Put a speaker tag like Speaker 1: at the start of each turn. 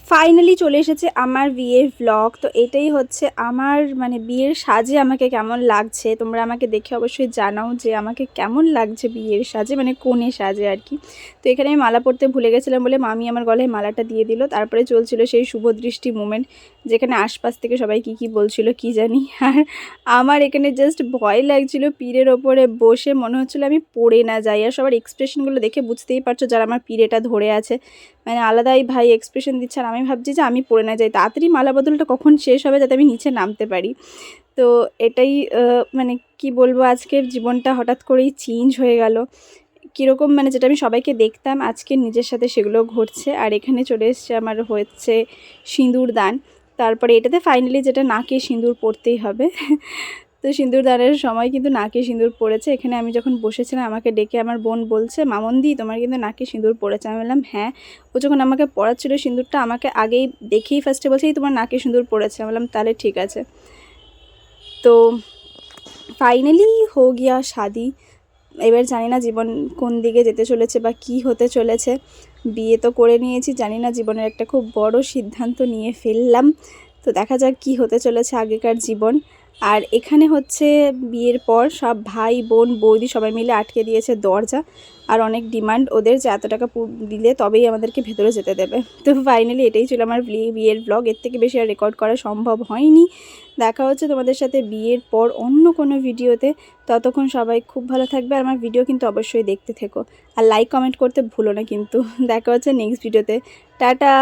Speaker 1: Finally চলে এসেছে আমার বিয়ের ব্লগ। তো এটাই হচ্ছে আমার মানে বিয়ের সাজে আমাকে কেমন লাগছে, তোমরা আমাকে দেখে অবশ্যই জানাও যে আমাকে কেমন লাগছে বিয়ের সাজে, মানে কোণে সাজে আর কি। তো এখানে আমি মালা পরতে ভুলে গেছিলাম বলে মামি আমার গলায় মালাটা দিয়ে দিল। তারপরে চলছিল সেই শুভদৃষ্টি মোমেন্ট, যেখানে আশপাশ থেকে সবাই কি বলছিল কি জানি। আর আমার এখানে জাস্ট ভয় লাগছিল, পীরের ওপরে বসে মনে হচ্ছিলো আমি পড়ে না যাই। আর সবার এক্সপ্রেশনগুলো দেখে বুঝতেই পারছো যারা আমার পীরেটা ধরে আছে, মানে আলাদাই ভাই এক্সপ্রেশন দিচ্ছে। আর আমি ভাবছি যে আমি পড়ে না যাই, তাড়াতাড়ি মালা বদলটা কখন শেষ হবে যাতে আমি নিচে নামতে পারি। তো এটাই মানে কি বলবো, আজকের জীবনটা হঠাৎ করেই চেঞ্জ হয়ে গেল কীরকম, মানে যেটা আমি সবাইকে দেখতাম আজকে নিজের সাথে সেগুলো ঘটছে। আর এখানে চলে এসছে আমার হচ্ছে সিঁদুর দান। তারপরে এটাতে ফাইনালি যেটা নাকে সিঁদুর পরতেই হবে। তো সিঁদুর দানের সময় কিন্তু নাকে সিঁদুর পড়েছে। এখানে আমি যখন বসেছিলাম আমাকে ডেকে আমার বোন বলছে, মামনদি তোমার কিন্তু নাকে সিঁদুর পড়েছে। আমি বললাম হ্যাঁ। ও যখন আমাকে পড়াচ্ছিল সিঁদুরটা আমাকে আগেই দেখেই ফার্স্টে বলছে এই তোমার নাকে সিঁদুর পড়েছে। আমি বললাম তাহলে ঠিক আছে। তো ফাইনালি হো গিয়া শাদি। এবার জানি না জীবন কোন দিকে যেতে চলেছে বা কি হতে চলেছে। বিয়ে তো করে নিয়েছি, জানি না জীবনের একটা খুব বড় সিদ্ধান্ত নিয়ে ফেললাম। তো দেখা যাক কি হতে চলেছে আগেকার জীবন। আর এখানে হচ্ছে বিয়ের পর সব ভাই বোন বৌদি সবাই মিলে আটকে দিয়েছে দরজা। আর অনেক ডিমান্ড ওদের যে এত টাকা দিলে তবেই আমাদেরকে ভেতরে যেতে দেবে। তো ফাইনালি এটাই ছিল আমার বিয়ের ব্লগ। এর থেকে বেশি আর রেকর্ড করা সম্ভব হয়নি। দেখা হচ্ছে তোমাদের সাথে বিয়ের পর অন্য কোনো ভিডিওতে। ততক্ষণ সবাই খুব ভালো থাকবে। আর আমার ভিডিও কিন্তু অবশ্যই দেখতে থেকো। আর লাইক কমেন্ট করতে ভুলো না কিন্তু। দেখা হচ্ছে নেক্সট ভিডিওতে। টাটা।